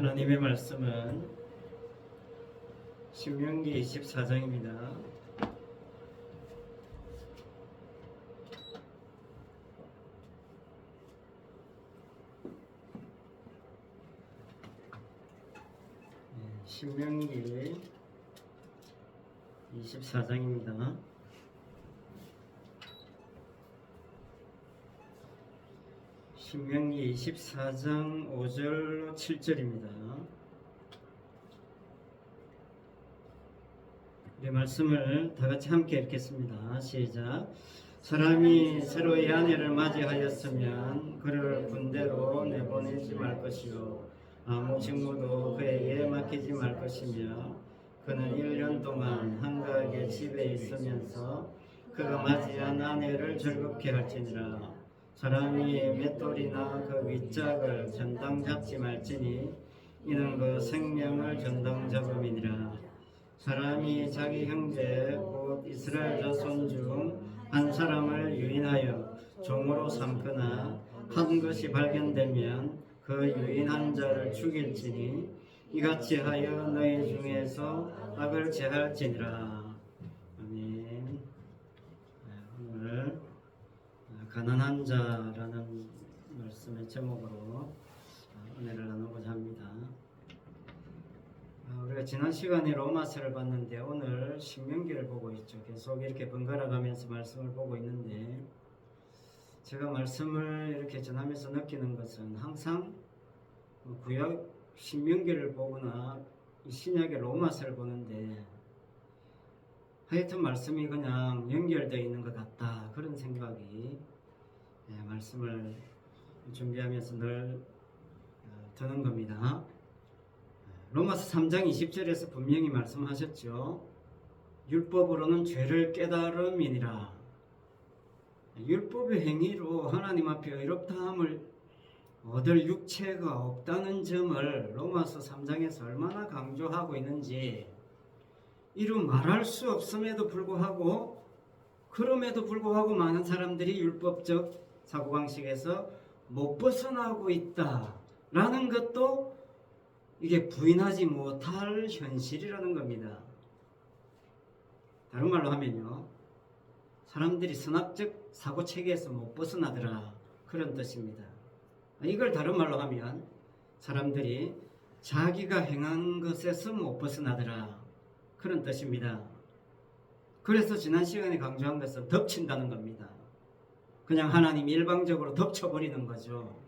하나님의 말씀은 신명기 24장입니다. 신명기 24장입니다. 신명기 24장 5절로 7절입니다. 우리 말씀을 다같이 함께 읽겠습니다. 시작. 사람이 새로이 아내를 맞이하였으면 그를 군대로 내보내지 말 것이요 아무 직무도 그에게 맡기지 말 것이며 그는 1년 동안 한가하게 집에 있으면서 그가 맞이한 아내를 즐겁게 할지니라. 사람이 맷돌이나 그 윗짝을 전당 잡지 말지니 이는 그 생명을 전당 잡음이니라. 사람이 자기 형제 곧 이스라엘 자손 중 한 사람을 유인하여 종으로 삼거나 한 것이 발견되면 그 유인한 자를 죽일지니 이같이 하여 너희 중에서 악을 제할지니라. 아멘. 오늘 가난한 자라는 말씀의 제목으로 은혜를 나누고자 합니다. 우리가 지난 시간에 로마서를 봤는데 오늘 신명기를 보고 있죠. 계속 이렇게 번갈아 가면서 말씀을 보고 있는데 제가 말씀을 이렇게 전하면서 느끼는 것은 항상 구약 신명기를 보거나 신약의 로마서를 보는데 하여튼 말씀이 그냥 연결되어 있는 것 같다, 그런 생각이 말씀을 준비하면서 늘 드는 겁니다. 로마서 3장 20절에서 분명히 말씀하셨죠. 율법으로는 죄를 깨달음이니라. 율법의 행위로 하나님 앞에 의롭다함을 얻을 육체가 없다는 점을 로마서 3장에서 얼마나 강조하고 있는지 이루 말할 수 없음에도 불구하고, 그럼에도 불구하고 많은 사람들이 율법적 사고방식에서 못 벗어나고 있다라는 것도 이게 부인하지 못할 현실이라는 겁니다. 다른 말로 하면요, 사람들이 선악적 사고체계에서 못 벗어나더라, 그런 뜻입니다. 이걸 다른 말로 하면 사람들이 자기가 행한 것에서 못 벗어나더라, 그런 뜻입니다. 그래서 지난 시간에 강조한 것은 덮친다는 겁니다. 그냥 하나님이 일방적으로 덮쳐버리는 거죠.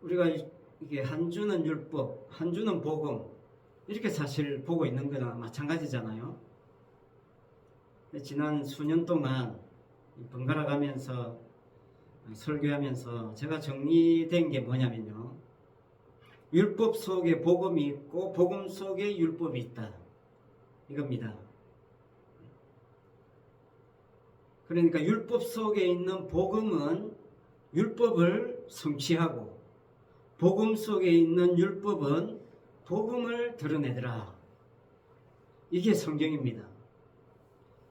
우리가 이게 한 주는 율법, 한 주는 복음, 이렇게 사실 보고 있는 거나 마찬가지잖아요. 지난 수년 동안 번갈아 가면서 설교하면서 제가 정리된 게 뭐냐면요, 율법 속에 복음이 있고 복음 속에 율법이 있다, 이겁니다. 그러니까 율법 속에 있는 복음은 율법을 성취하고 복음 속에 있는 율법은 복음을 드러내더라. 이게 성경입니다.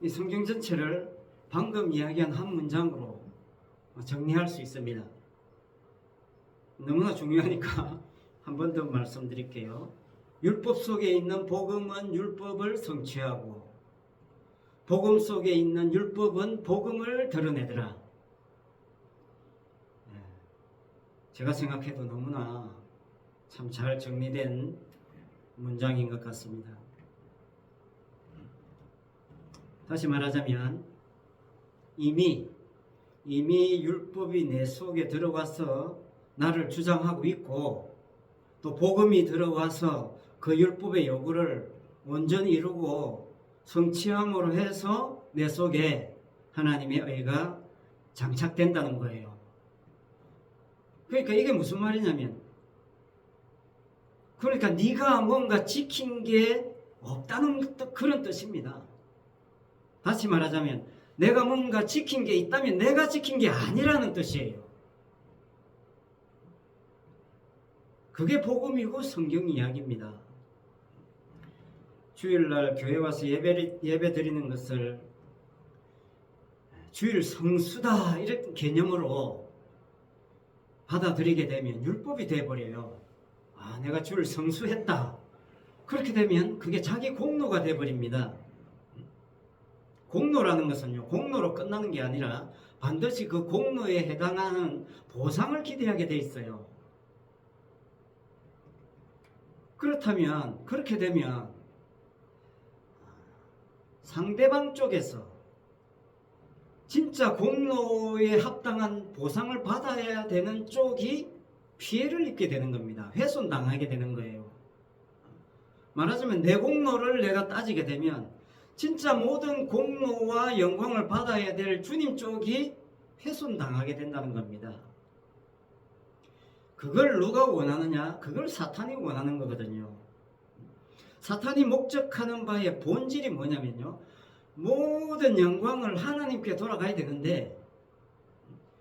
이 성경 전체를 방금 이야기한 한 문장으로 정리할 수 있습니다. 너무나 중요하니까 한 번 더 말씀드릴게요. 율법 속에 있는 복음은 율법을 성취하고 복음 속에 있는 율법은 복음을 드러내더라. 제가 생각해도 너무나 참 잘 정리된 문장인 것 같습니다. 다시 말하자면 이미 율법이 내 속에 들어와서 나를 주장하고 있고, 또 복음이 들어와서 그 율법의 요구를 온전히 이루고 성취함으로 해서 내 속에 하나님의 의가 장착된다는 거예요. 그러니까 이게 무슨 말이냐면, 그러니까 네가 뭔가 지킨 게 없다는 그런 뜻입니다. 다시 말하자면 내가 뭔가 지킨 게 있다면 내가 지킨 게 아니라는 뜻이에요. 그게 복음이고 성경 이야기입니다. 주일날 교회 와서 예배 드리는 것을 주일 성수다 이런 개념으로 받아들이게 되면 율법이 돼버려요. 아, 내가 주일 성수했다. 그렇게 되면 그게 자기 공로가 돼버립니다. 공로라는 것은요, 공로로 끝나는 게 아니라 반드시 그 공로에 해당하는 보상을 기대하게 돼 있어요. 그렇다면, 그렇게 되면 상대방 쪽에서 진짜 공로에 합당한 보상을 받아야 되는 쪽이 피해를 입게 되는 겁니다. 훼손당하게 되는 거예요. 말하자면 내 공로를 내가 따지게 되면 진짜 모든 공로와 영광을 받아야 될 주님 쪽이 훼손당하게 된다는 겁니다. 그걸 누가 원하느냐? 그걸 사탄이 원하는 거거든요. 사탄이 목적하는 바의 본질이 뭐냐면요, 모든 영광을 하나님께 돌아가야 되는데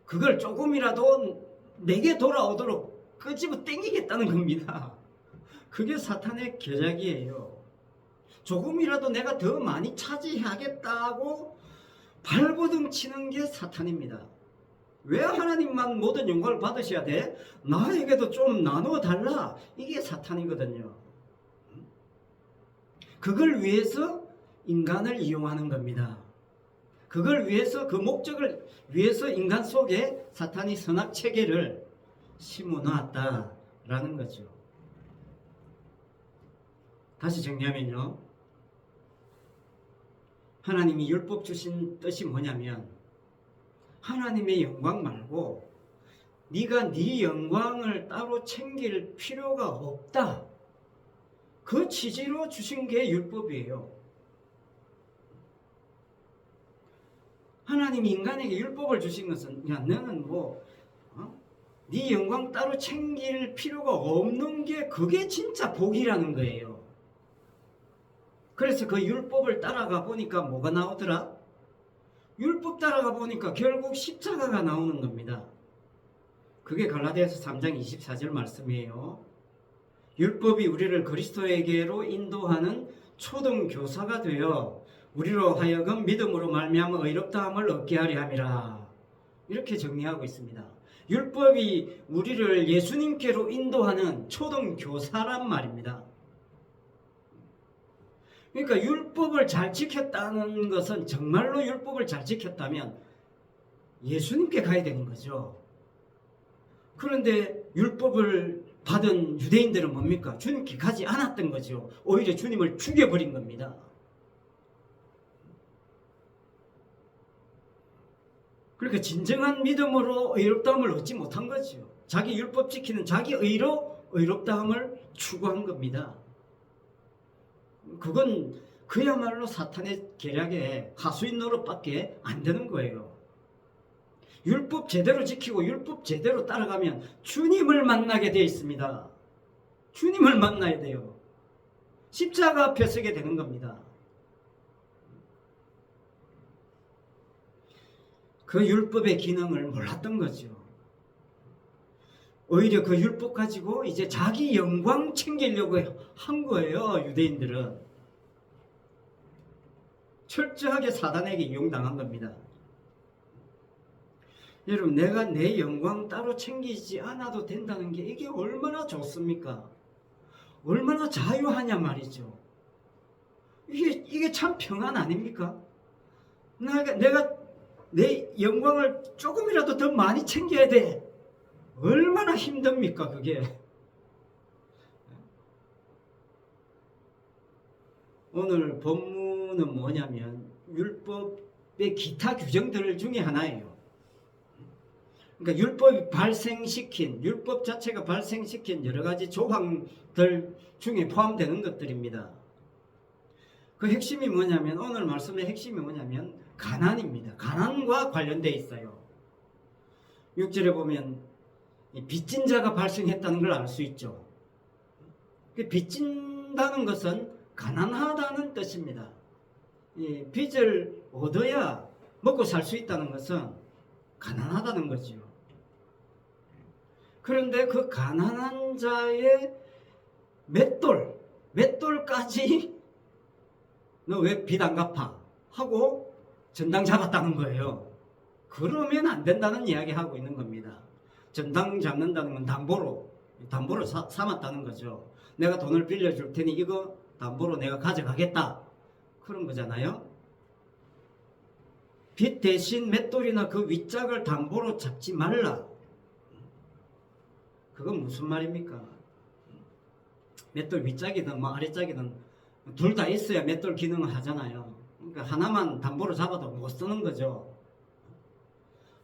그걸 조금이라도 내게 돌아오도록 끄집어 땡기겠다는 겁니다. 그게 사탄의 계략이에요. 조금이라도 내가 더 많이 차지하겠다고 발버둥 치는 게 사탄입니다. 왜 하나님만 모든 영광을 받으셔야 돼? 나에게도 좀 나눠달라. 이게 사탄이거든요. 그걸 위해서 인간을 이용하는 겁니다. 그걸 위해서, 그 목적을 위해서 인간 속에 사탄이 선악체계를 심어놨다라는 거죠. 다시 정리하면요, 하나님이 율법 주신 뜻이 뭐냐면 하나님의 영광 말고 네가 네 영광을 따로 챙길 필요가 없다, 그 취지로 주신 게 율법이에요. 하나님이 인간에게 율법을 주신 것은, 야, 너는 네 영광 따로 챙길 필요가 없는 게, 그게 진짜 복이라는 거예요. 그래서 그 율법을 따라가 보니까 뭐가 나오더라? 율법 따라가 보니까 결국 십자가가 나오는 겁니다. 그게 갈라디아서 3장 24절 말씀이에요. 율법이 우리를 그리스도에게로 인도하는 초등교사가 되어 우리로 하여금 믿음으로 말미암아 의롭다함을 얻게 하려 함이라. 이렇게 정리하고 있습니다. 율법이 우리를 예수님께로 인도하는 초등교사란 말입니다. 그러니까 율법을 잘 지켰다는 것은, 정말로 율법을 잘 지켰다면 예수님께 가야 되는 거죠. 그런데 율법을 받은 유대인들은 뭡니까? 주님께 가지 않았던 거죠. 오히려 주님을 죽여버린 겁니다. 그러니까 진정한 믿음으로 의롭다함을 얻지 못한 거죠. 자기 율법 지키는 자기 의로 의롭다함을 추구한 겁니다. 그건 그야말로 사탄의 계략에 하수인 노릇밖에 안 되는 거예요. 율법 제대로 지키고 율법 제대로 따라가면 주님을 만나게 되어 있습니다. 주님을 만나야 돼요. 십자가 앞에 서게 되는 겁니다. 그 율법의 기능을 몰랐던 거죠. 오히려 그 율법 가지고 이제 자기 영광 챙기려고 한 거예요. 유대인들은 철저하게 사단에게 이용당한 겁니다. 여러분, 내가 내 영광 따로 챙기지 않아도 된다는 게 이게 얼마나 좋습니까? 얼마나 자유하냐 말이죠. 이게 참 평안 아닙니까? 내가 내 영광을 조금이라도 더 많이 챙겨야 돼. 얼마나 힘듭니까 그게. 오늘 본문은 뭐냐면 율법의 기타 규정들 중에 하나예요. 그러니까 율법 자체가 발생시킨 여러 가지 조항들 중에 포함되는 것들입니다. 그 핵심이 뭐냐면, 오늘 말씀의 핵심이 뭐냐면 가난입니다. 가난과 관련되어 있어요. 6절에 보면 빚진 자가 발생했다는 걸 알 수 있죠. 빚진다는 것은 가난하다는 뜻입니다. 빚을 얻어야 먹고 살 수 있다는 것은 가난하다는 거죠. 그런데 그 가난한 자의 맷돌까지 너 왜 빚 안 갚아? 하고 전당 잡았다는 거예요. 그러면 안 된다는 이야기 하고 있는 겁니다. 전당 잡는다는 건 담보로 삼았다는 거죠. 내가 돈을 빌려줄 테니 이거 담보로 내가 가져가겠다. 그런 거잖아요. 빚 대신 맷돌이나 그 윗짝을 담보로 잡지 말라. 그건 무슨 말입니까? 맷돌 윗짝이든 뭐 아랫짝이든 둘 다 있어야 맷돌 기능을 하잖아요. 그러니까 하나만 담보로 잡아도 못 쓰는 거죠.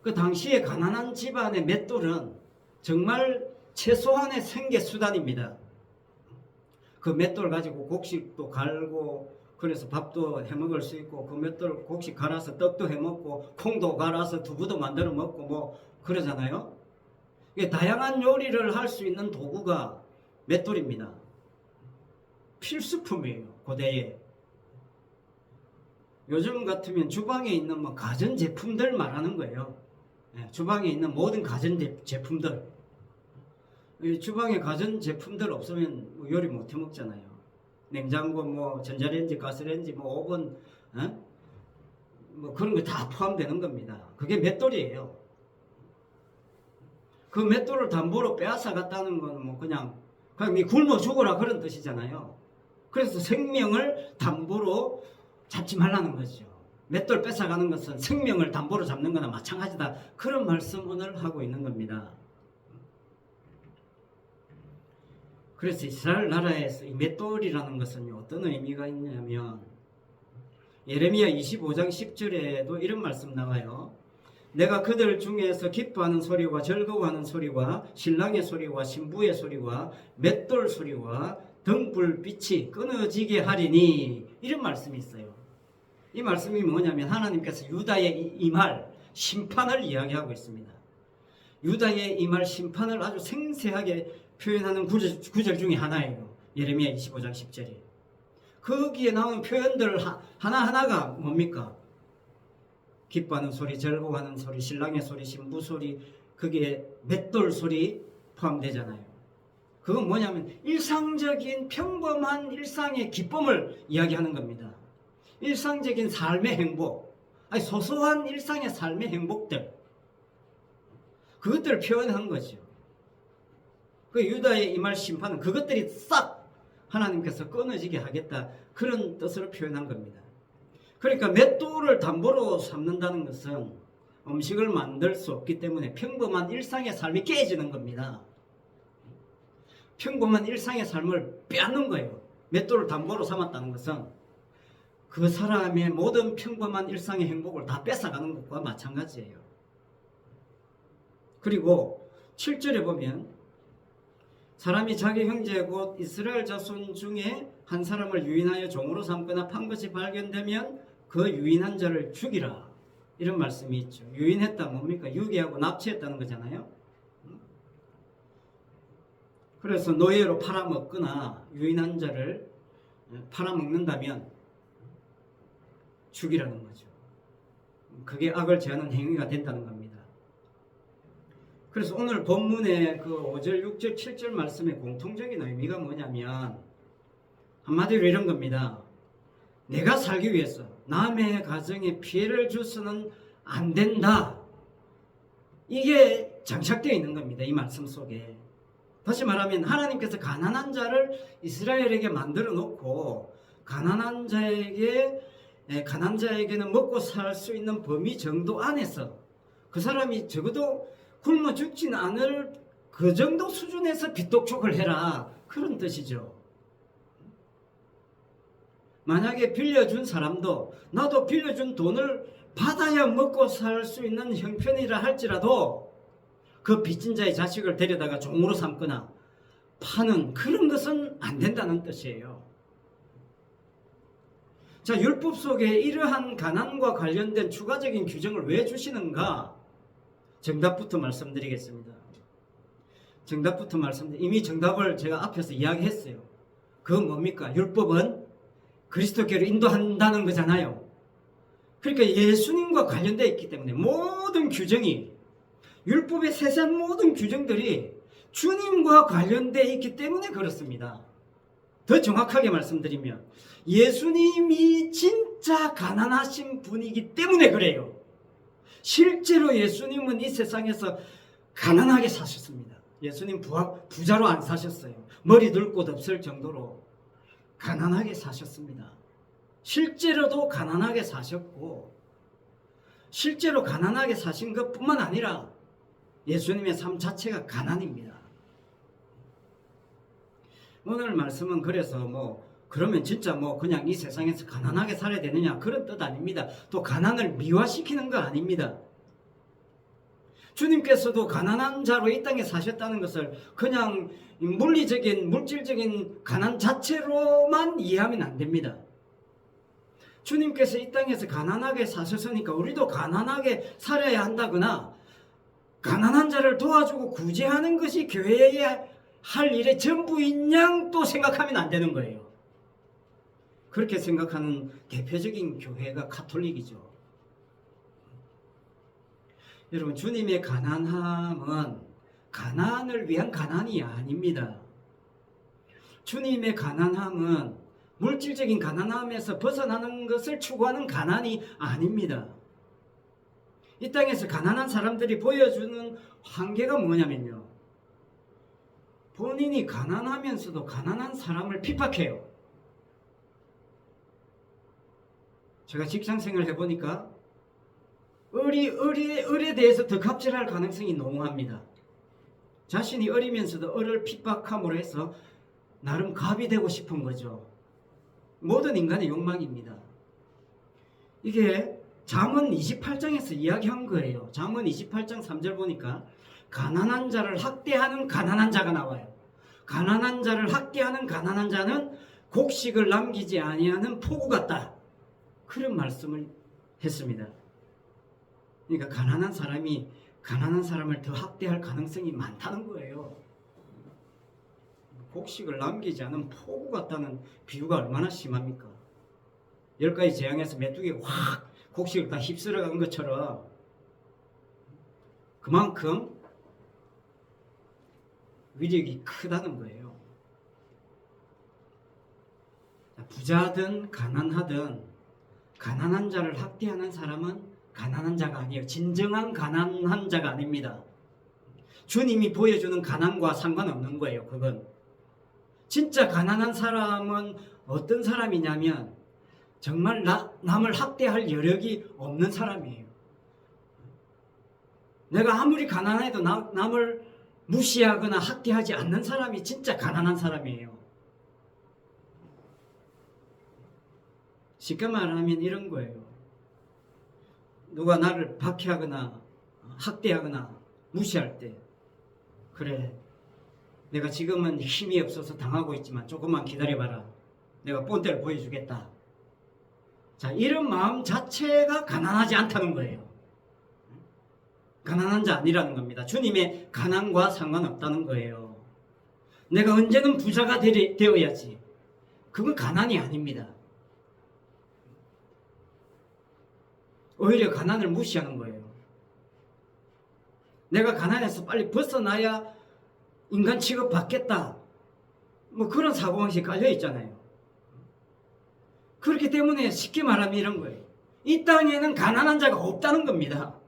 그 당시에 가난한 집안의 맷돌은 정말 최소한의 생계 수단입니다. 그 맷돌 가지고 곡식도 갈고 그래서 밥도 해먹을 수 있고 그 맷돌 곡식 갈아서 떡도 해먹고 콩도 갈아서 두부도 만들어 먹고 뭐 그러잖아요. 다양한 요리를 할 수 있는 도구가 맷돌입니다. 필수품이에요. 고대에. 요즘 같으면 주방에 있는 뭐 가전제품들 말하는 거예요. 주방에 있는 모든 가전제품들. 주방에 가전제품들 없으면 요리 못 해 먹잖아요. 냉장고, 뭐 전자레인지, 가스레인지, 뭐 오븐, 뭐 그런 거 다 포함되는 겁니다. 그게 맷돌이에요. 그 맷돌을 담보로 빼앗아 갔다는 건 뭐 그냥 네 굶어 죽어라 그런 뜻이잖아요. 그래서 생명을 담보로 잡지 말라는 거죠. 맷돌 뺏어가는 것은 생명을 담보로 잡는 거나 마찬가지다. 그런 말씀 오늘 하고 있는 겁니다. 그래서 이스라엘 나라에서 이 맷돌이라는 것은 어떤 의미가 있냐면 예레미야 25장 10절에도 이런 말씀 나와요. 내가 그들 중에서 기뻐하는 소리와 즐거워하는 소리와 신랑의 소리와 신부의 소리와 맷돌 소리와 등불빛이 끊어지게 하리니 이런 말씀이 있어요. 이 말씀이 뭐냐면 하나님께서 유다에 임할 심판을 이야기하고 있습니다. 유다에 임할 심판을 아주 생생하게 표현하는 구절 중에 하나예요. 예레미야 25장 10절이. 거기에 나오는 표현들 하나하나가 뭡니까? 기뻐하는 소리, 즐거워하는 소리, 신랑의 소리, 신부 소리, 거기에 맷돌 소리 포함되잖아요. 그건 뭐냐면 일상적인 평범한 일상의 기쁨을 이야기하는 겁니다. 일상적인 삶의 행복, 소소한 일상의 삶의 행복들, 그것들을 표현한 거죠. 그 유다의 임할 심판은 그것들이 싹 하나님께서 끊어지게 하겠다, 그런 뜻으로 표현한 겁니다. 그러니까 맷돌을 담보로 삼는다는 것은 음식을 만들 수 없기 때문에 평범한 일상의 삶이 깨지는 겁니다. 평범한 일상의 삶을 빼앗는 거예요. 맷돌을 담보로 삼았다는 것은 그 사람의 모든 평범한 일상의 행복을 다 뺏어가는 것과 마찬가지예요. 그리고 7절에 보면 사람이 자기 형제 곧 이스라엘 자손 중에 한 사람을 유인하여 종으로 삼거나 판 것이 발견되면 그 유인한 자를 죽이라, 이런 말씀이 있죠. 유인했다 뭡니까? 유기하고 납치했다는 거잖아요. 그래서 노예로 팔아먹거나 유인한 자를 팔아먹는다면 죽이라는 거죠. 그게 악을 제하는 행위가 된다는 겁니다. 그래서 오늘 본문의 그 5절, 6절, 7절 말씀의 공통적인 의미가 뭐냐면 한마디로 이런 겁니다. 내가 살기 위해서 남의 가정에 피해를 줘서는 안 된다. 이게 장착되어 있는 겁니다. 이 말씀 속에. 다시 말하면 하나님께서 가난한 자를 이스라엘에게 만들어 놓고 가난한 자에게는 먹고 살 수 있는 범위 정도 안에서 그 사람이 적어도 굶어 죽지는 않을 그 정도 수준에서 빚독촉을 해라, 그런 뜻이죠. 만약에 빌려준 사람도 나도 빌려준 돈을 받아야 먹고 살 수 있는 형편이라 할지라도 그 빚진 자의 자식을 데려다가 종으로 삼거나 파는 그런 것은 안 된다는 뜻이에요. 자, 율법 속에 이러한 가난과 관련된 추가적인 규정을 왜 주시는가? 정답부터 말씀드리겠습니다. 이미 정답을 제가 앞에서 이야기했어요. 그건 뭡니까? 율법은 그리스도께로 인도한다는 거잖아요. 그러니까 예수님과 관련되어 있기 때문에 모든 규정이, 율법의 세세한 모든 규정들이 주님과 관련되어 있기 때문에 그렇습니다. 더 정확하게 말씀드리면 예수님이 진짜 가난하신 분이기 때문에 그래요. 실제로 예수님은 이 세상에서 가난하게 사셨습니다. 예수님 부자로 안 사셨어요. 머리 둘 곳 없을 정도로 가난하게 사셨습니다. 실제로도 가난하게 사셨고, 실제로 가난하게 사신 것뿐만 아니라 예수님의 삶 자체가 가난입니다. 오늘 말씀은 그래서 그러면 진짜 그냥 이 세상에서 가난하게 살아야 되느냐, 그런 뜻 아닙니다. 또 가난을 미화시키는 거 아닙니다. 주님께서도 가난한 자로 이 땅에 사셨다는 것을 그냥 물질적인 가난 자체로만 이해하면 안 됩니다. 주님께서 이 땅에서 가난하게 사셨으니까 우리도 가난하게 살아야 한다거나, 가난한 자를 도와주고 구제하는 것이 교회의 할 일의 전부인 양 또 생각하면 안 되는 거예요. 그렇게 생각하는 대표적인 교회가 가톨릭이죠. 여러분, 주님의 가난함은 가난을 위한 가난이 아닙니다. 주님의 가난함은 물질적인 가난함에서 벗어나는 것을 추구하는 가난이 아닙니다. 이 땅에서 가난한 사람들이 보여주는 한계가 뭐냐면요, 본인이 가난하면서도 가난한 사람을 핍박해요. 제가 직장생활을 해보니까 을에 대해서 더 갑질할 가능성이 농후합니다. 자신이 어리면서도 을을 핍박함으로 해서 나름 갑이 되고 싶은 거죠. 모든 인간의 욕망입니다. 이게 잠언 28장에서 이야기한 거예요. 잠언 28장 3절 보니까 가난한 자를 학대하는 가난한 자가 나와요. 가난한 자를 학대하는 가난한 자는 곡식을 남기지 아니하는 포구 같다, 그런 말씀을 했습니다. 그러니까 가난한 사람이 가난한 사람을 더 학대할 가능성이 많다는 거예요. 곡식을 남기지 않은 포구 같다는 비유가 얼마나 심합니까? 10가지 재앙에서 메뚜기가 확 곡식을 다 휩쓸어 간 것처럼 그만큼 위력이 크다는 거예요. 부자든 가난하든 가난한 자를 학대하는 사람은 가난한 자가 아니에요. 진정한 가난한 자가 아닙니다. 주님이 보여주는 가난과 상관없는 거예요. 그건 진짜 가난한 사람은 어떤 사람이냐면 정말 남을 학대할 여력이 없는 사람이에요. 내가 아무리 가난해도 남을 무시하거나 학대하지 않는 사람이 진짜 가난한 사람이에요. 쉽게 말하면 이런 거예요. 누가 나를 박해하거나 학대하거나 무시할 때, 그래, 내가 지금은 힘이 없어서 당하고 있지만 조금만 기다려봐라, 내가 본때를 보여주겠다. 자, 이런 마음 자체가 가난하지 않다는 거예요. 가난한 자 아니라는 겁니다. 주님의 가난과 상관없다는 거예요. 내가 언제는 부자가 되어야지, 그건 가난이 아닙니다. 오히려 가난을 무시하는 거예요. 내가 가난해서 빨리 벗어나야 인간 취급 받겠다, 그런 사고방식이 깔려 있잖아요. 그렇기 때문에 쉽게 말하면 이런 거예요. 이 땅에는 가난한 자가 없다는 겁니다.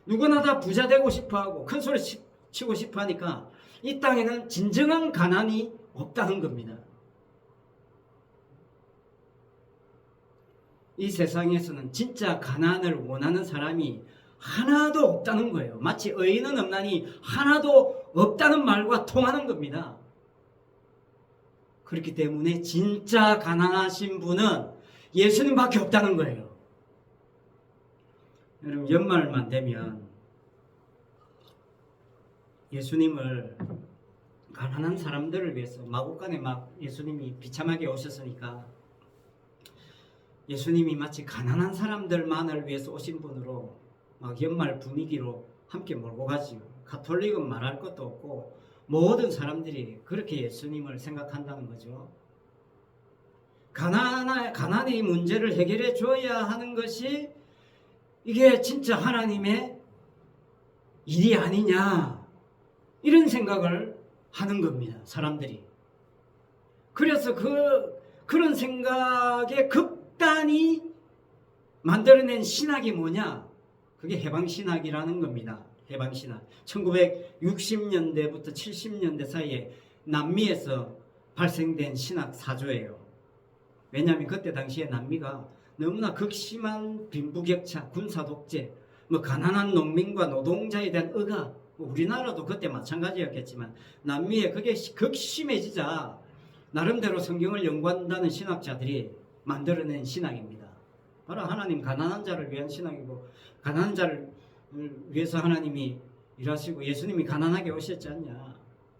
누구나 다 부자 되고 싶어하고 큰 소리 치고 싶어하니까 이 땅에는 진정한 가난이 없다는 겁니다. 이 세상에서는 진짜 가난을 원하는 사람이 하나도 없다는 거예요. 마치 의인은 없나니 하나도 없다는 말과 통하는 겁니다. 그렇기 때문에 진짜 가난하신 분은 예수님밖에 없다는 거예요. 여러분, 연말만 되면 예수님을 가난한 사람들을 위해서 마구간에 예수님이 비참하게 오셨으니까 예수님이 마치 가난한 사람들만을 위해서 오신 분으로 연말 분위기로 함께 몰고 가지요. 가톨릭은 말할 것도 없고 모든 사람들이 그렇게 예수님을 생각한다는 거죠. 가난의 문제를 해결해 줘야 하는 것이 이게 진짜 하나님의 일이 아니냐, 이런 생각을 하는 겁니다, 사람들이. 그래서 그런 생각에 극단히 만들어낸 신학이 뭐냐? 그게 해방신학이라는 겁니다. 해방신학. 1960년대부터 70년대 사이에 남미에서 발생된 신학 사조예요. 왜냐하면 그때 당시에 남미가 너무나 극심한 빈부격차, 군사독재, 가난한 농민과 노동자에 대한 억압, 우리나라도 그때 마찬가지였겠지만 남미에 그게 극심해지자 나름대로 성경을 연구한다는 신학자들이 만들어낸 신학입니다. 바로 하나님 가난한 자를 위한 신학이고, 가난한 자를 위해서 하나님이 일하시고 예수님이 가난하게 오셨지 않냐.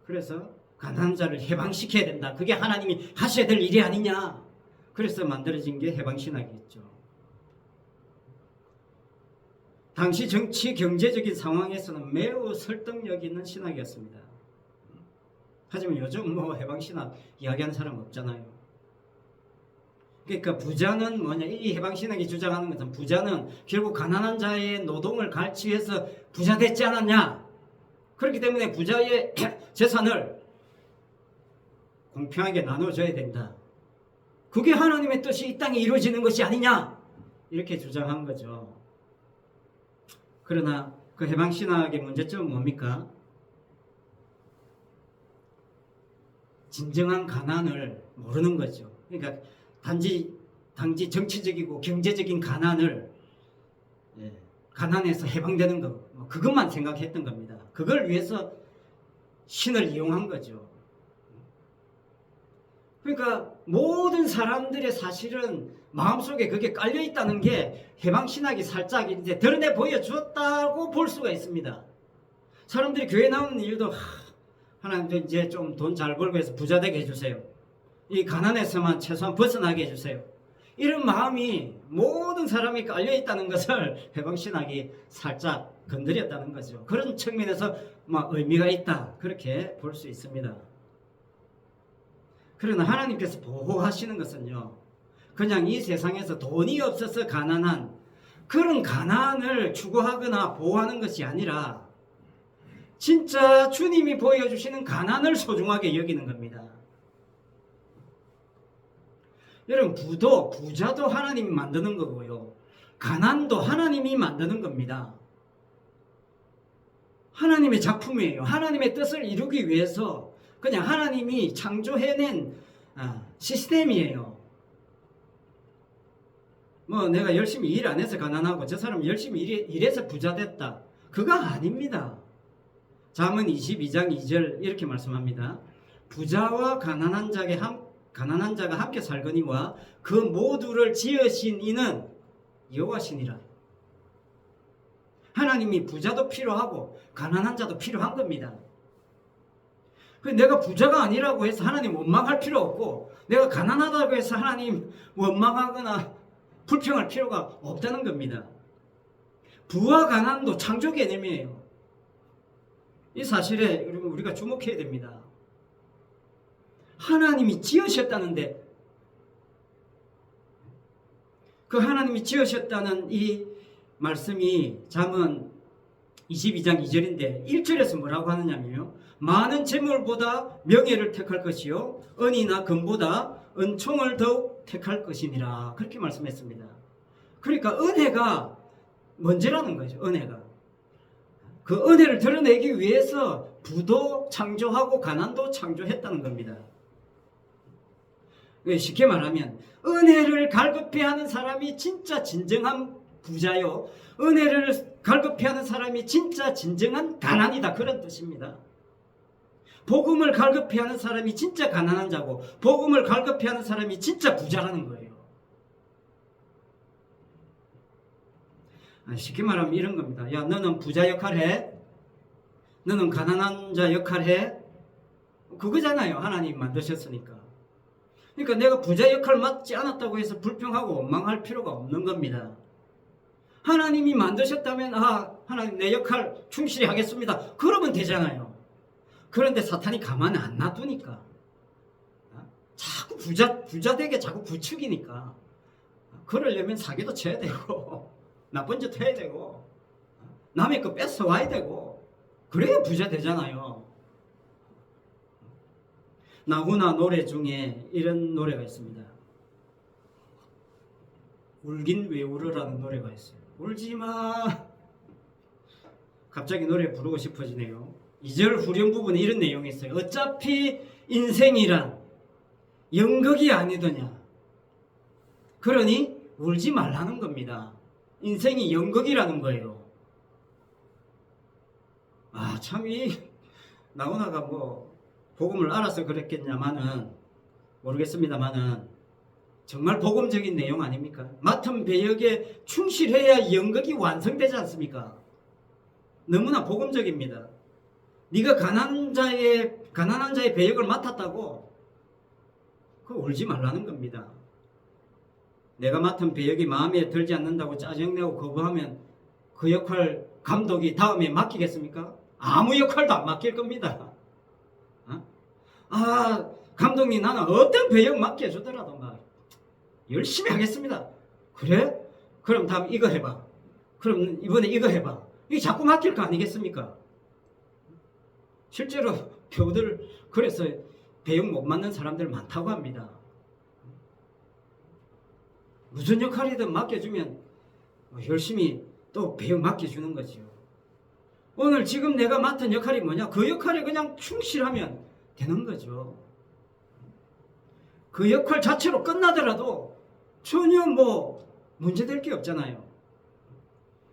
그래서 가난한 자를 해방시켜야 된다. 그게 하나님이 하셔야 될 일이 아니냐. 그래서 만들어진 게 해방신학이었죠. 당시 정치 경제적인 상황에서는 매우 설득력 있는 신학이었습니다. 하지만 요즘 해방신학 이야기하는 사람 없잖아요. 그러니까 부자는 뭐냐, 이 해방신학이 주장하는 것은 부자는 결국 가난한 자의 노동을 갈취 해서 부자 됐지 않았냐. 그렇기 때문에 부자의 재산을 공평하게 나눠줘야 된다. 그게 하나님의 뜻이 이 땅에 이루어지는 것이 아니냐, 이렇게 주장한 거죠. 그러나 그 해방신학의 문제점은 뭡니까? 진정한 가난을 모르는 거죠. 그러니까 단지 정치적이고 경제적인 가난을, 가난에서 해방되는 것, 그것만 생각했던 겁니다. 그걸 위해서 신을 이용한 거죠. 그러니까 모든 사람들의 사실은 마음속에 그게 깔려 있다는 게 해방신학이 살짝 이제 드러내 보여주었다고 볼 수가 있습니다. 사람들이 교회 나오는 이유도 하나님 이제 좀 돈 잘 벌고 해서 부자 되게 해주세요. 이 가난에서만 최소한 벗어나게 해주세요. 이런 마음이 모든 사람이 깔려 있다는 것을 해방신학이 살짝 건드렸다는 거죠. 그런 측면에서 의미가 있다, 그렇게 볼 수 있습니다. 그러나 하나님께서 보호하시는 것은요, 그냥 이 세상에서 돈이 없어서 가난한 그런 가난을 추구하거나 보호하는 것이 아니라 진짜 주님이 보여주시는 가난을 소중하게 여기는 겁니다. 여러분, 부자도 하나님이 만드는 거고요, 가난도 하나님이 만드는 겁니다. 하나님의 작품이에요. 하나님의 뜻을 이루기 위해서 그냥 하나님이 창조해낸 시스템이에요. 내가 열심히 일 안 해서 가난하고 저 사람 열심히 일해서 부자 됐다, 그거 아닙니다. 잠언 22장 2절 이렇게 말씀합니다. 부자와 가난한 자가 함께 살거니와 그 모두를 지으신 이는 여호와시니라. 하나님이 부자도 필요하고 가난한 자도 필요한 겁니다. 내가 부자가 아니라고 해서 하나님 원망할 필요 없고, 내가 가난하다고 해서 하나님 원망하거나 불평할 필요가 없다는 겁니다. 부와 가난도 창조 개념이에요. 이 사실에 우리가 주목해야 됩니다. 하나님이 지으셨다는데, 그 하나님이 지으셨다는 이 말씀이 잠언 22장 2절인데 1절에서 뭐라고 하느냐면요, 많은 재물보다 명예를 택할 것이요 은이나 금보다 은총을 더욱 택할 것이니라, 그렇게 말씀했습니다. 그러니까 은혜가 먼저라는 거죠. 은혜가, 그 은혜를 드러내기 위해서 부도 창조하고 가난도 창조했다는 겁니다. 쉽게 말하면 은혜를 갈급해하는 사람이 진짜 진정한 부자요, 은혜를 갈급해하는 사람이 진짜 진정한 가난이다, 그런 뜻입니다. 복음을 갈급해하는 사람이 진짜 가난한 자고, 복음을 갈급해하는 사람이 진짜 부자라는 거예요. 쉽게 말하면 이런 겁니다. 야, 너는 부자 역할 해? 너는 가난한 자 역할 해? 그거잖아요. 하나님 만드셨으니까. 그러니까 내가 부자 역할 맡지 않았다고 해서 불평하고 원망할 필요가 없는 겁니다. 하나님이 만드셨다면 하나님 내 역할 충실히 하겠습니다, 그러면 되잖아요. 그런데 사탄이 가만히 안 놔두니까, 자꾸 부자 되게 자꾸 부추기니까, 그러려면 사기도 쳐야 되고 나쁜 짓 해야 되고 남의 거 뺏어와야 되고, 그래야 부자 되잖아요. 나훈아 노래 중에 이런 노래가 있습니다. 울긴 왜 울어라는 노래가 있어요. 울지마. 갑자기 노래 부르고 싶어지네요. 2절 후렴 부분에 이런 내용이 있어요. 어차피 인생이란 연극이 아니더냐. 그러니 울지 말라는 겁니다. 인생이 연극이라는 거예요. 참 나훈아가 뭐 복음을 알아서 그랬겠냐마는 모르겠습니다마는 정말 복음적인 내용 아닙니까? 맡은 배역에 충실해야 연극이 완성되지 않습니까? 너무나 복음적입니다. 네가 가난한 자의 배역을 맡았다고 그거 울지 말라는 겁니다. 내가 맡은 배역이 마음에 들지 않는다고 짜증내고 거부하면 그 역할 감독이 다음에 맡기겠습니까? 아무 역할도 안 맡길 겁니다. 감독님 나는 어떤 배역 맡겨주더라도 막 열심히 하겠습니다. 그래? 그럼 다음 이거 해봐. 그럼 이번에 이거 해봐. 이게 자꾸 맡길 거 아니겠습니까? 실제로 배우들 그래서 배역 못 맡는 사람들 많다고 합니다. 무슨 역할이든 맡겨주면 열심히 또 배역 맡겨주는 거죠. 오늘 지금 내가 맡은 역할이 뭐냐? 그 역할에 그냥 충실하면 되는 거죠. 그 역할 자체로 끝나더라도 전혀 뭐 문제될 게 없잖아요.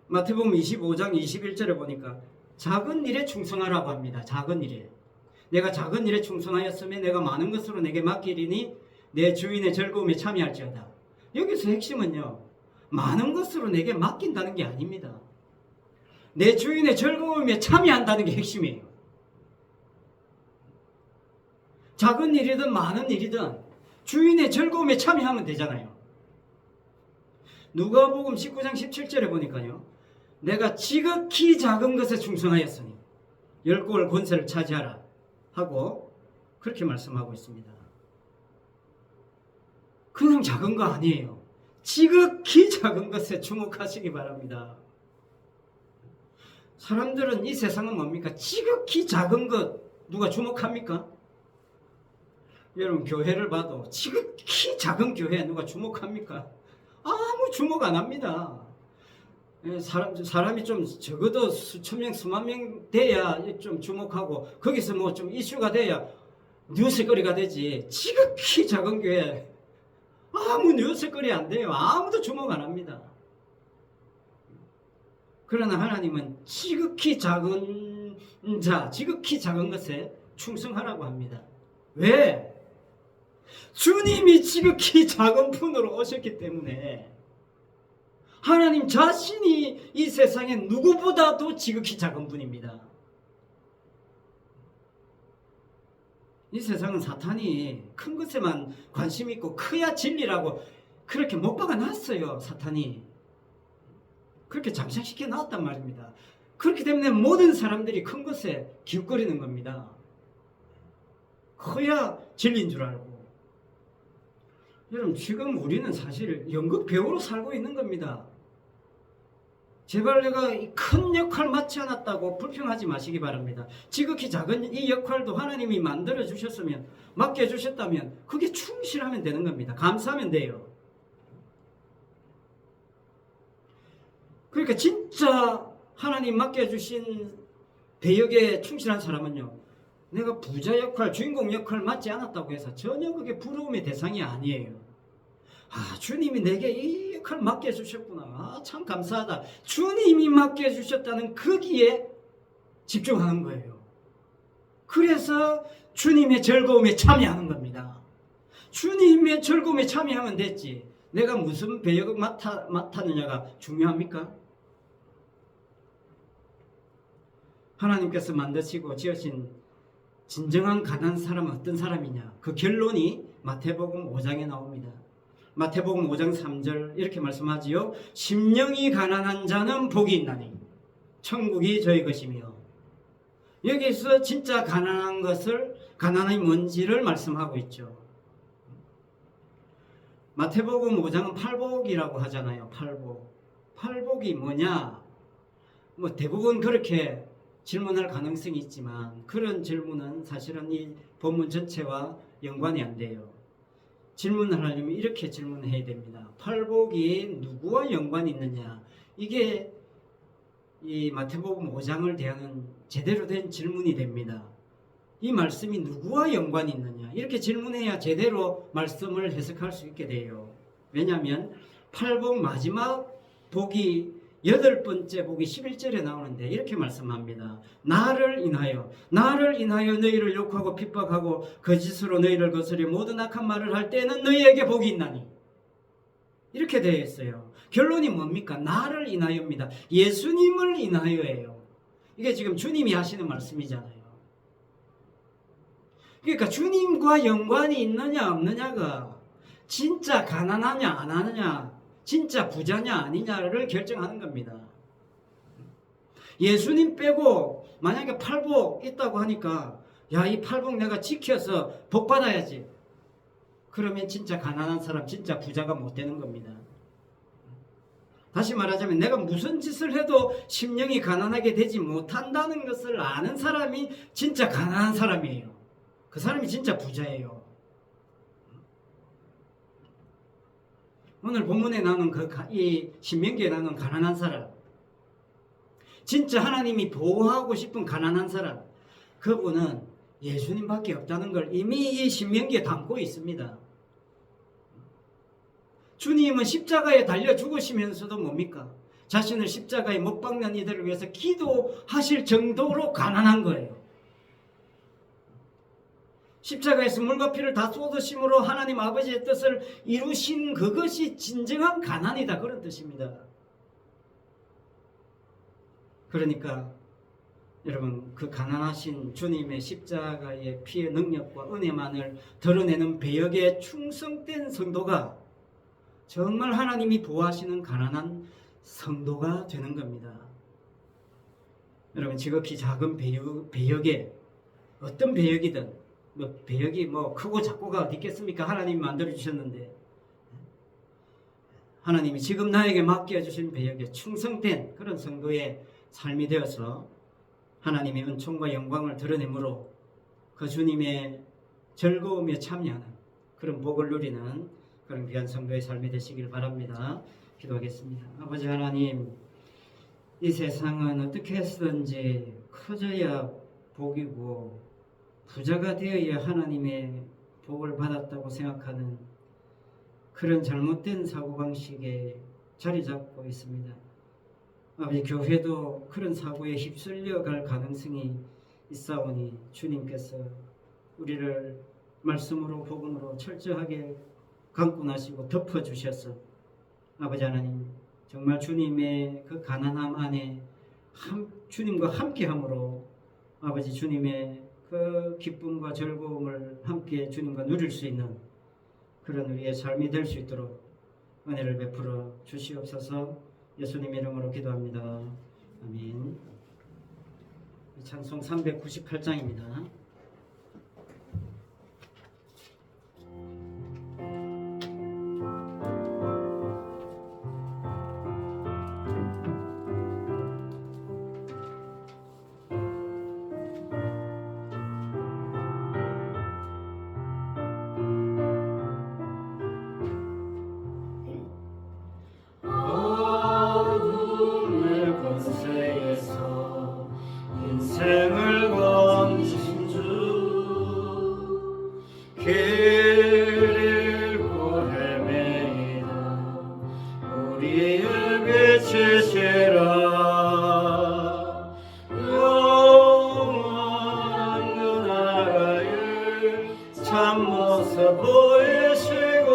마태복음 25장 21절에 보니까 작은 일에 충성하라고 합니다. 작은 일에. 내가 작은 일에 충성하였으면 내가 많은 것으로 내게 맡기리니 내 주인의 즐거움에 참여할지어다. 여기서 핵심은요. 많은 것으로 내게 맡긴다는 게 아닙니다. 내 주인의 즐거움에 참여한다는 게 핵심이에요. 작은 일이든 많은 일이든 주인의 즐거움에 참여하면 되잖아요. 누가복음 19장 17절에 보니까요. 내가 지극히 작은 것에 충성하였으니 열국을 권세를 차지하라 하고 그렇게 말씀하고 있습니다. 그냥 작은 거 아니에요. 지극히 작은 것에 주목하시기 바랍니다. 사람들은 이 세상은 뭡니까? 지극히 작은 것 누가 주목합니까? 여러분 교회를 봐도 지극히 작은 교회에 누가 주목합니까? 아무 주목 안 합니다. 사람이 좀 적어도 수천 명, 수만 명 돼야 좀 주목하고 거기서 뭐 좀 이슈가 돼야 뉴스거리가 되지. 지극히 작은 교회 아무 뉴스거리 안 돼요. 아무도 주목 안 합니다. 그러나 하나님은 지극히 작은 자, 지극히 작은 것에 충성하라고 합니다. 왜? 주님이 지극히 작은 분으로 오셨기 때문에 하나님 자신이 이 세상에 누구보다도 지극히 작은 분입니다. 이 세상은 사탄이 큰 것에만 관심 있고 커야 진리라고 그렇게 못 박아놨어요. 사탄이 그렇게 장착시켜 놨단 말입니다. 그렇기 때문에 모든 사람들이 큰 것에 기웃거리는 겁니다. 커야 진리인 줄 알고. 여러분 지금 우리는 사실 연극 배우로 살고 있는 겁니다. 제발 내가 큰 역할 맡지 않았다고 불평하지 마시기 바랍니다. 지극히 작은 이 역할도 하나님이 만들어 주셨으면 맡겨 주셨다면 그게 충실하면 되는 겁니다. 감사하면 돼요. 그러니까 진짜 하나님 맡겨주신 배역에 충실한 사람은요. 내가 부자 역할, 주인공 역할 맡지 않았다고 해서 전혀 그게 부러움의 대상이 아니에요. 주님이 내게 이 역할 맡겨주셨구나. 참 감사하다. 주님이 맡겨주셨다는 거기에 집중하는 거예요. 그래서 주님의 즐거움에 참여하는 겁니다. 주님의 즐거움에 참여하면 됐지. 내가 무슨 배역을 맡았느냐가 중요합니까? 하나님께서 만드시고 지으신 진정한 가난한 사람은 어떤 사람이냐? 그 결론이 마태복음 5장에 나옵니다. 마태복음 5장 3절 이렇게 말씀하지요. 심령이 가난한 자는 복이 있나니 천국이 저희 것이며. 여기서 진짜 가난한 것을 가난이 뭔지를 말씀하고 있죠. 마태복음 5장은 팔복이라고 하잖아요. 팔복이 뭐냐? 뭐 대부분 그렇게 질문할 가능성이 있지만 그런 질문은 사실은 이 본문 전체와 연관이 안 돼요. 질문을 하려면 이렇게 질문해야 됩니다. 팔복이 누구와 연관이 있느냐? 이게 이 마태복음 5장을 대하는 제대로 된 질문이 됩니다. 이 말씀이 누구와 연관이 있느냐? 이렇게 질문해야 제대로 말씀을 해석할 수 있게 돼요. 왜냐하면 팔복 마지막 복이 8번째 복이 11절에 나오는데 이렇게 말씀합니다. 나를 인하여 너희를 욕하고 핍박하고 거짓으로 너희를 거스려 모든 악한 말을 할 때에는 너희에게 복이 있나니, 이렇게 되어 있어요. 결론이 뭡니까? 나를 인하여입니다. 예수님을 인하여예요. 이게 지금 주님이 하시는 말씀이잖아요. 그러니까 주님과 연관이 있느냐 없느냐가 진짜 가난하냐 안 하느냐, 진짜 부자냐 아니냐를 결정하는 겁니다. 예수님 빼고 만약에 팔복 있다고 하니까 야, 이 팔복 내가 지켜서 복 받아야지, 그러면 진짜 가난한 사람, 진짜 부자가 못 되는 겁니다. 다시 말하자면 내가 무슨 짓을 해도 심령이 가난하게 되지 못한다는 것을 아는 사람이 진짜 가난한 사람이에요. 그 사람이 진짜 부자예요. 오늘 본문에 나오는 이 신명기에 나오는 가난한 사람, 진짜 하나님이 보호하고 싶은 가난한 사람, 그분은 예수님밖에 없다는 걸 이미 이 신명기에 담고 있습니다. 주님은 십자가에 달려 죽으시면서도 뭡니까? 자신을 십자가에 못 박는 이들을 위해서 기도하실 정도로 가난한 거예요. 십자가에서 물과 피를 다 쏟으심으로 하나님 아버지의 뜻을 이루신 그것이 진정한 가난이다, 그런 뜻입니다. 그러니까 여러분, 그 가난하신 주님의 십자가의 피의 능력과 은혜만을 드러내는 배역에 충성된 성도가 정말 하나님이 보호하시는 가난한 성도가 되는 겁니다. 여러분, 지극히 작은 배역에 어떤 배역이든, 배역이 크고 작고가 어디 있겠습니까? 하나님이 만들어주셨는데, 하나님이 지금 나에게 맡겨주신 배역에 충성된 그런 성도의 삶이 되어서 하나님의 은총과 영광을 드러내므로 그 주님의 즐거움에 참여하는 그런 복을 누리는 그런 귀한 성도의 삶이 되시길 바랍니다. 기도하겠습니다. 아버지 하나님, 이 세상은 어떻게 해서든지 커져야 복이고 부자가 되어야 하나님의 복을 받았다고 생각하는 그런 잘못된 사고방식에 자리 잡고 있습니다. 아버지, 교회도 그런 사고에 휩쓸려 갈 가능성이 있사오니 주님께서 우리를 말씀으로 복음으로 철저하게 감고 나시고 덮어주셔서 아버지 하나님, 정말 주님의 그 가난함 안에 주님과 함께함으로 아버지 주님의 그 기쁨과 즐거움을 함께 주님과 누릴 수 있는 그런 우리의 삶이 될 수 있도록 은혜를 베풀어 주시옵소서. 예수님 이름으로 기도합니다. 아멘. 찬송 398장입니다. 인생을 건지신 주, 길 잃고 헤매이다 우리의 빛이시라. 영원한 그 나라의 참모습 보이시고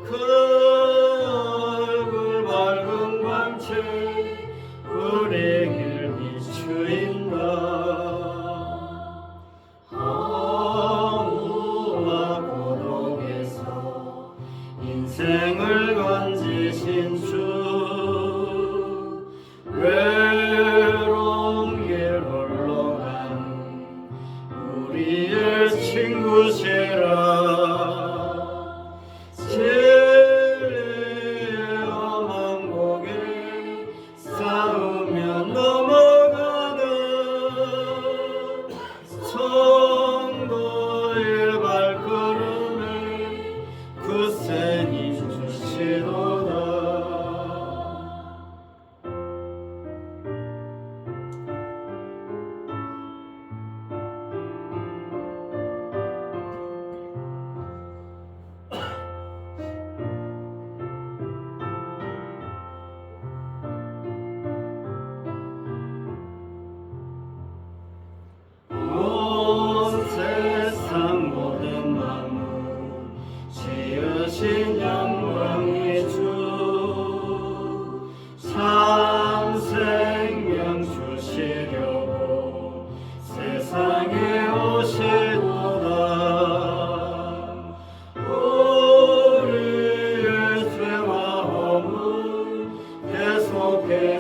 그 얼굴 밝은 광채 우리에게 비추인다. 허무와 고독에서 인생을 건지신 주, 외로운 길 홀로 간 우리의 친구시라. 싸우며 넘어가는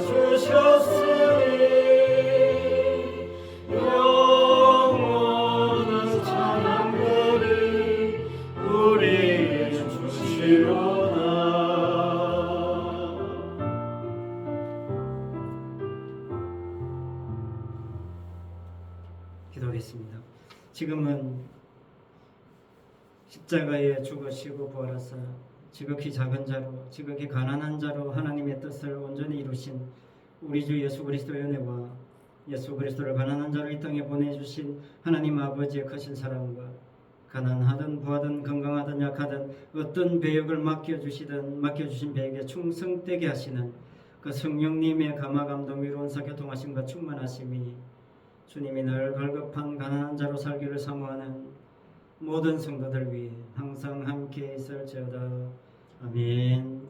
주셨으니 영원한 찬양들이 우리의 주시로다. 기도하겠습니다. 지금은 십자가에 죽으시고 부활하사 지극히 작은 자로 지극히 가난한 자로 하나님의 뜻을 온전히 이루신 우리 주 예수 그리스도의 은혜와 예수 그리스도를 가난한 자로 이 땅에 보내주신 하나님 아버지의 크신 사랑과 가난하든 부하든 건강하든 약하든 어떤 배역을 맡겨주신 배에게 충성되게 하시는 그 성령님의 감화 감동 위로 은사 교통하심과 충만하심이 주님이 늘 갈급한 가난한 자로 살기를 사모하는 모든 성도들 위해 항상 함께 있을지어다. 아멘.